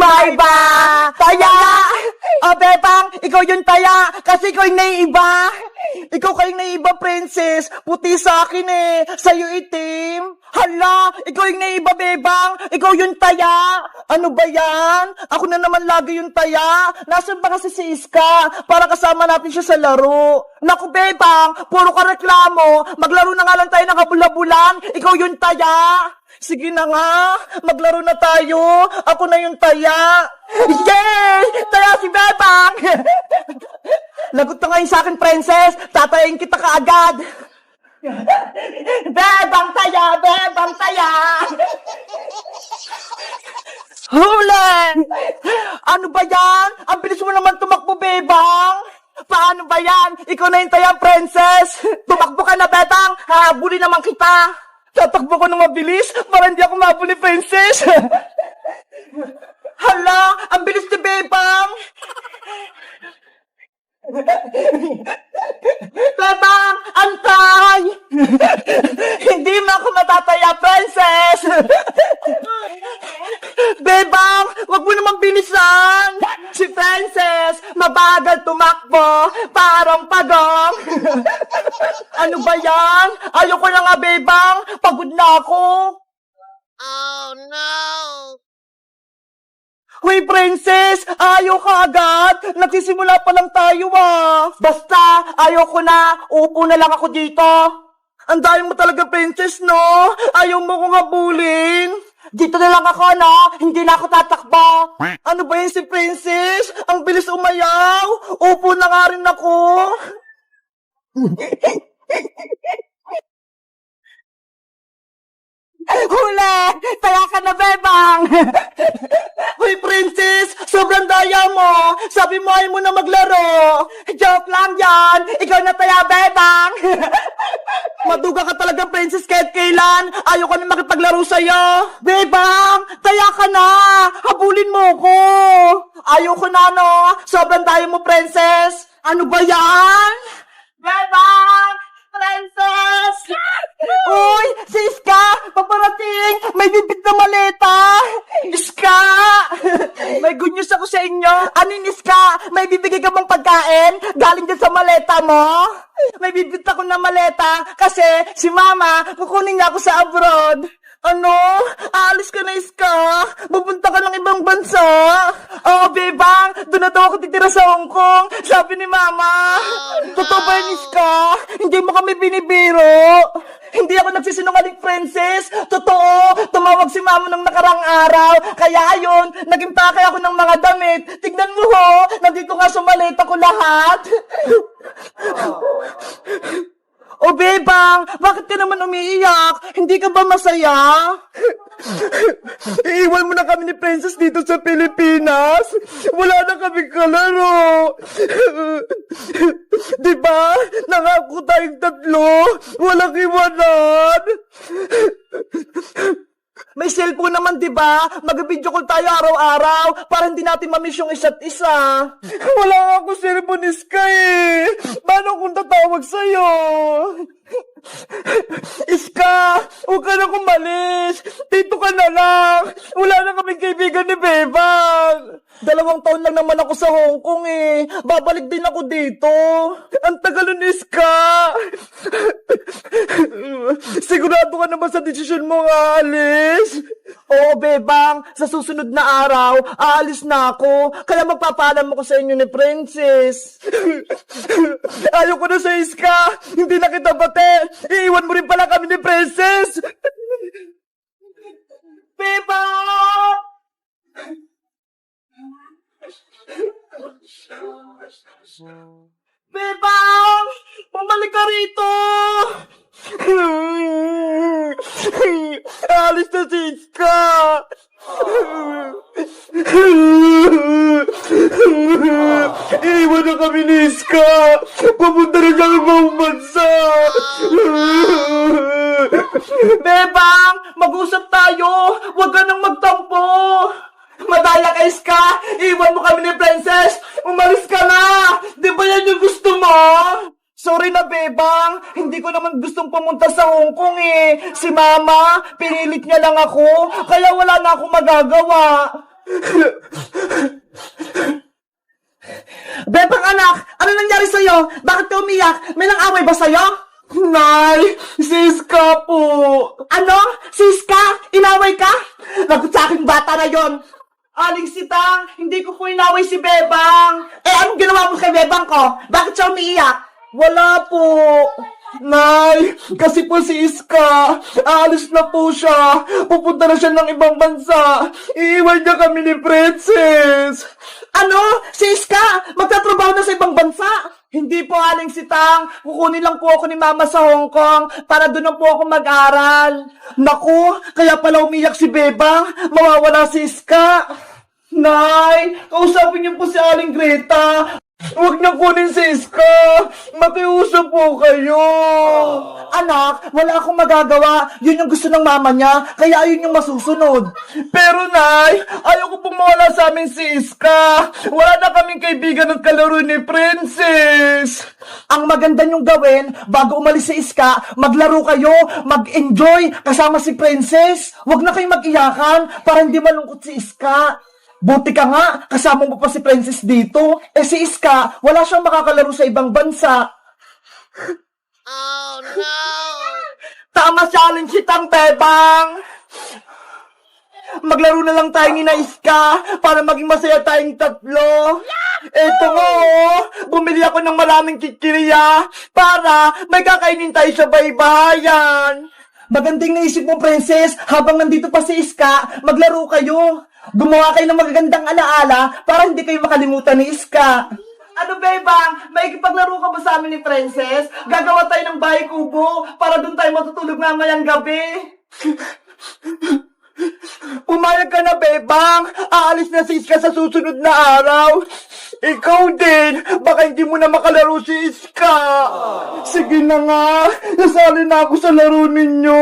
Maiba! Taya! O, Bebang, ikaw yung taya, kasi ikaw yung naiiba. Ikaw kayong naiiba, princess. Puti sa akin eh. Sa'yo itim. Hala, ikaw yung naiiba, Bebang. Ikaw yung taya. Ano ba yan? Ako na naman lagi yung taya. Nasaan ba kasi si Iska? Para kasama natin siya sa laro. Naku, Bebang, puro ka reklamo. Maglaro na nga lang tayo ng kabula-bulan. Ikaw yung taya. Sige na nga, maglaro na tayo. Ako na yung taya. Yay! Taya si Bebang! Lagot na ngayon sa akin, princess. Tatayin kita kaagad. Bebang taya! Bebang taya! Hulan! Ano ba yan? Ang bilis mo naman tumakbo, Bebang. Paano ba yan? Ikaw na yung taya, princess. Tumakbo ka na, Bebang. Habulin naman kita. Tatakbo ko na mabilis para hindi ako mabuli, princess. Hala, ang bilis ni Bebang. Bebang, antay. Hindi mo ako matataya, princess. Bebang, wag mo naman bilisan. Si princess, mabagal tumakbo, parang pagong. Ano ba yan? Ayoko na nga, Bebang. Pagod na ako. Oh no! Hoy, princess! Ayaw ka agad! Nagsisimula pa lang tayo, ah! Basta, ayoko na! Upo na lang ako dito! Ang dami mo talaga, princess, no? Ayaw mo kong habulin! Dito na lang ako, no? Hindi na ako tatakbo! Ano ba yun si princess? Ang bilis umayaw! Upo na nga rin ako! Huli! Taya ka na, Bebang! Hoy, princess! Sobrang daya mo! Sabi mo ayaw mo na maglaro! Joke lang yan! Ikaw na taya, Bebang! Maduga ka talaga, princess, kahit kailan! Ayaw ko na makipaglaro sa'yo! Bebang! Taya ka na! Habulin mo ko! Ayaw ko na, no? Sobrang daya mo, princess! Ano ba yan? Bebang! Princess! Uy! Si Iska! Paparating! May bibig na maleta! Iska! May good news ako sa inyo! Anin, Iska? May bibigay ka bang pagkain? Galing dyan sa maleta mo? May bibig ako na maleta kasi si Mama kukunin niya ako sa abroad. Ano? Aalis ka na, Iska? Pupunta ka ng ibang bansa? Oo, Bebang. Doon na daw ako titira sa Hong Kong. Sabi ni Mama. Totoo ba yun, Iska? Hindi mo kami binibiro. Hindi ako nagsisinungaling, princess. Totoo. Tumawag si Mama ng nakarang araw. Kaya ayun, naging pakay ako ng mga damit. Tignan mo ho. Nandito nga sa maleta ko lahat. O, Bebang, bakit ka naman umiiyak? Hindi ka ba masaya? Iiwan mo na kami ni Princess dito sa Pilipinas. Wala na kami kalaro. Diba? Nangako tayong tatlo. Walang iwanan. May cellphone naman, diba? Mag-video call tayo araw-araw para hindi natin mamiss yung isa't isa. Wala nga ako cellphone, Iska eh. Paano kung tatawag sa'yo? Iska, huwag ka na kumalis. Dito ka na lang. Wala na kaming kaibigan ni Bebang. 2 taon lang naman ako sa Hong Kong eh. Babalik din ako dito. Ang tagal nun, Iska. Sigurado ka naman sa desisyon mo nga, alis? Oo, Bebang. Sa susunod na araw, aalis na ako. Kaya magpapaalam ako sa inyo ni Princess. Ayoko na sa Iska. Hindi na kita bate. Iiwan mo rin pala kami ni Princess. Bebang! Bebang! Bumalik ka rito! Alis na si Iska! Iiwan na kami ni Iska! Papunta na sa ibang bansa! Bebang! Mag-usap tayo! Huwag ka nang magtampo! Madaya ka, Iska! Iwan mo kami ni Princess! Umalis ka na! Di ba yan yung gusto mo? Sorry na, Bebang. Hindi ko naman gustong pumunta sa Hong Kong eh. Si Mama, pinilit niya lang ako. Kaya wala na akong magagawa. Bebang anak, ano nangyari sa'yo? Bakit ka umiyak? May nang-away ba sa'yo? Nay, Siska po. Ano? Siska? Inaway ka? Lagot sa aking bata na yon. Aling Sitang, hindi ko po inaway si Bebang. Eh, anong ginawa mo kay Bebang ko? Bakit siya umiiyak? Wala po. Nay, kasi po si Iska, aalis na po siya. Pupunta na siya ng ibang bansa. Iiwan niya kami ni Princess. Ano? Si Iska, magtatrabaho na sa ibang bansa? Hindi po, Aling Sitang. Kukunin lang po ako ni Mama sa Hong Kong para doon na po ako mag-aral. Naku, kaya pala umiyak si Bebang. Mawawala si Iska. Nay, kausapin niyo po si Aling Greta. Huwag niyo kunin si Iska. Makiusap po kayo. Anak, wala akong magagawa. Yun yung gusto ng mama niya, kaya yun yung masusunod. Pero Nay, ayoko pong mawala sa amin si Iska. Wala na kaming kaibigan at kalaro ni Princess. Ang maganda niyong gawin, bago umalis si Iska, maglaro kayo, mag-enjoy kasama si Princess. Huwag na kayong mag-iyakan para hindi malungkot si Iska. Buti ka nga, kasama mo pa si Princess dito. Eh si Iska, wala siyang makakalaro sa ibang bansa. Oh no! Tama siya, Aling Sitang, Bebang. Maglaro na lang tayo ni na Iska para maging masaya tayong tatlo. Eto nga bumili ako ng maraming kikiriya para may kakainin tayo sa baybayan. Magandang naisip mo, Princess, habang nandito pa si Iska, maglaro kayo. Gumawa kayo ng magagandang alaala para hindi kayo makalimutan ni Iska. Ano, Bebang? May ikipaglaro ka ba sa amin ni Princess? Gagawa tayo ng bahay kubo para doon tayo matutulog mamayang gabi. Pumayag ka na, Bebang. Aalis na si Iska sa susunod na araw. Ikaw din. Baka hindi mo na makalaro si Iska. Sige na nga. Nasali na ako sa laro ninyo.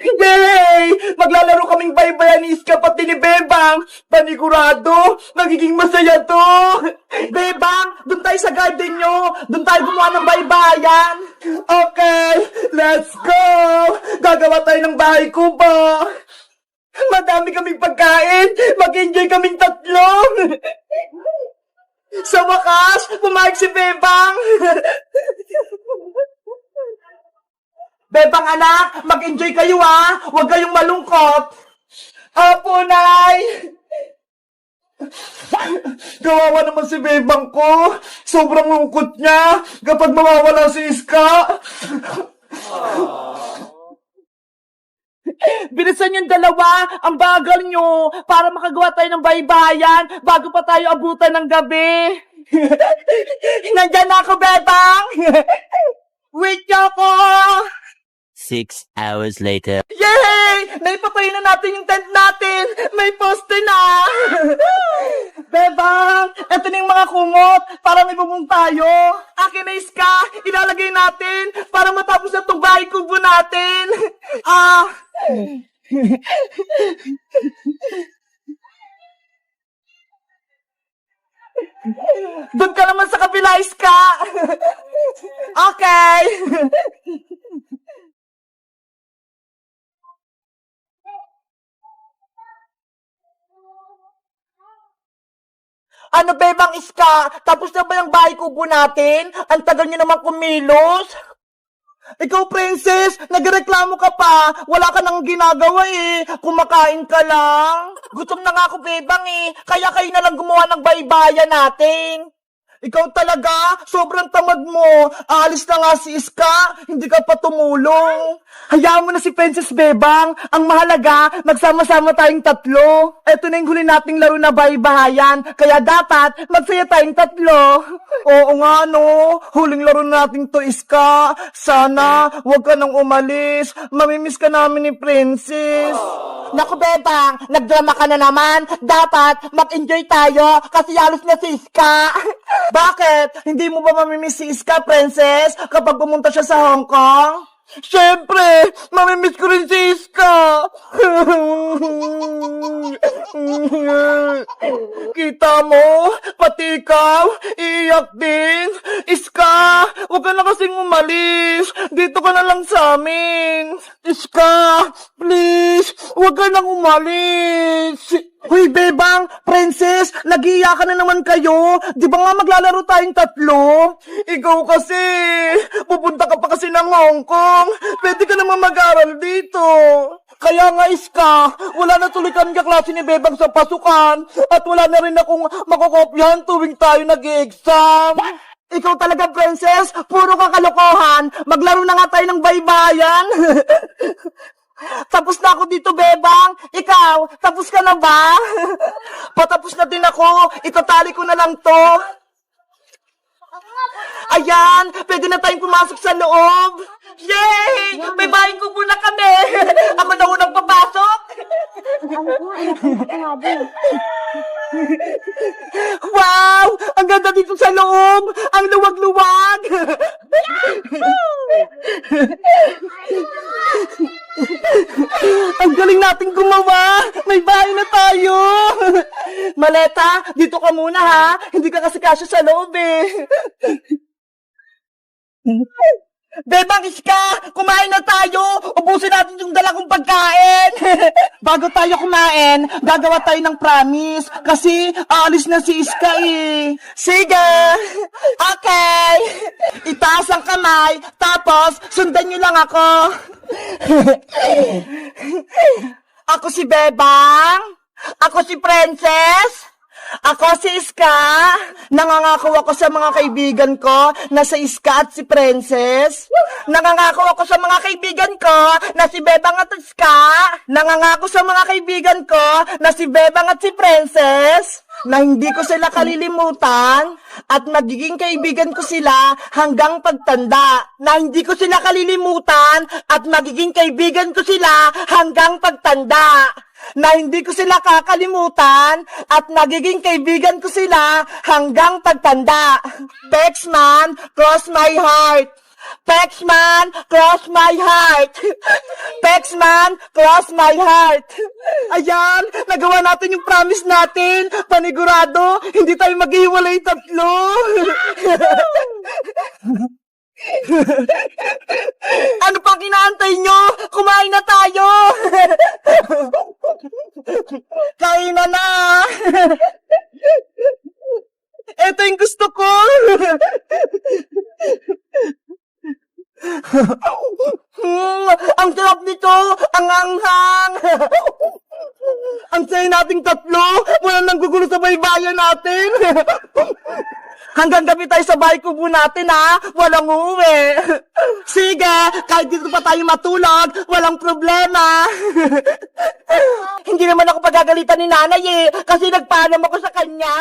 Yay! Maglalaro kaming baybayan ni Iska pati ni Bebang. Panigurado, magiging masaya to. Bebang, doon tayo sa garden nyo. Doon tayo gumawa ng baybayan. Okay, let's go. Gagawa tayo ng bahay kubo. Madami kaming pagkain. Mag-enjoy kaming tatlo. Sa wakas, pumayag si Bebang. Bebang anak, mag-enjoy kayo ha. Huwag kayong malungkot. Apo, Nay. Kawawa naman si Bebang ko. Sobrang lungkot niya kapag mawawala si Iska. Bilisan yung dalawa, ang bagal nyo, para makagawa tayo ng baybayan bago pa tayo abutan ng gabi. Nandyan na ako, Bebang! Wait nyo ako! 6 hours later. Yay! Naipatayin na natin yung tent natin! May poste na! Bebang! Eto na yung mga kumot para may bubong tayo. Akin na Iska! Ilalagay natin para matapos na itong bahay kubo natin. Doon ka naman sa kabila, Iska! Okay! Ano, Bebang Iska? Tapos na ba yung bahay kubo natin? Ang tagal niyo naman kumilos. Ikaw, Princess, nagreklamo ka pa. Wala ka nang ginagawa eh. Kumakain ka lang. Gutom na nga ako, Bebang eh. Kaya kayo na lang gumawa ng baybayan natin. Ikaw talaga, sobrang tamad mo. Aalis na nga si Iska, hindi ka pa tumulong. Hayaan mo na si Princess Bebang. Ang mahalaga, magsama-sama tayong tatlo. Eto na yung huli nating laro na baybahayan, kaya dapat magsaya tayong tatlo. Oo nga no, huling laro natin to, Iska. Sana, huwag ka nang umalis. Mamimiss ka namin ni Princess. Naku, Bebang, nagdrama ka na naman. Dapat mag-enjoy tayo kasi alis na si Iska. Bakit? Hindi mo ba mamimiss si Iska, Princess, kapag pumunta siya sa Hong Kong? Siyempre, mamimiss ko rin si Iska. Kita mo, pati ikaw, iiyak din. Iska, huwag ka na kasing umalis. Dito ka na lang sa amin. Iska, please, huwag ka nang umalis. Hoy, Bebang, Princess, nag-iiyakan na naman kayo. Di ba nga maglalaro tayong tatlo? Ikaw kasi, pupunta ka pa kasi ng Hong Kong. Pwede ka naman mag-aral dito. Kaya nga, Iska, wala na tuloy kami kaklase ni Bebang sa pasukan. At wala na rin akong makakopyahan tuwing tayo nag-exam. Ikaw talaga, Princess, puro kakalokohan. Maglaro na nga tayo ng baybayan. Tapos na ako dito, Bebang. Ikaw, tapos ka na ba? Patapos na din ako. Itatali ko na lang to. Ayan, pwede na tayong pumasok sa loob. Yay! May bahay kubo na kami. Ako na unang papasok. Wow! Ang ganda dito sa loob. Ang luwag-luwag. Ang galing nating gumawa! May bahay na tayo! Maleta, dito ka muna ha! Hindi ka kasi kasya sa loob eh! Bebang, Iska! Kumain na tayo! Ubusin natin yung dala kong pagkain! Bago tayo kumain, gagawa tayo ng promise. Kasi aalis na si Iska eh. Sige! Okay! Itaas ang kamay, tapos sundan nyo lang ako. Ako si Bebang. Ako si Princess. Ako si Iska. Nangangako ako sa mga kaibigan ko na si Iska at si Princess. Nangangako ako sa mga kaibigan ko na si Bebang at Iska. Nangangako sa mga kaibigan ko na si Bebang at si Princess. Na hindi ko sila kalilimutan at magiging kaibigan ko sila hanggang pagtanda. Na hindi ko sila kalilimutan at magiging kaibigan ko sila hanggang pagtanda. Na hindi ko sila kakalimutan at magiging kaibigan ko sila hanggang pagtanda. Pexman, cross my heart. Pexman, cross my heart. Pexman, cross my heart. Ayan, nagawa natin yung promise natin. Panigurado, hindi tayo maghiwalay tatlo. Ano pang inaantay nyo? Kumain na tayo! Kain na na! Ito yung gusto ko! Ang sarap nito! Ang anghang! Ang saya nating tatlo! Wala nang gugulo sa baybayan natin! Hanggang gabi tayo sa bahay kubo natin, ha? Walang uwi. Sige, kahit dito pa tayo matulog, walang problema. Hindi naman ako pagagalitan ni nanay, eh, kasi nagpaalam ako sa kanya.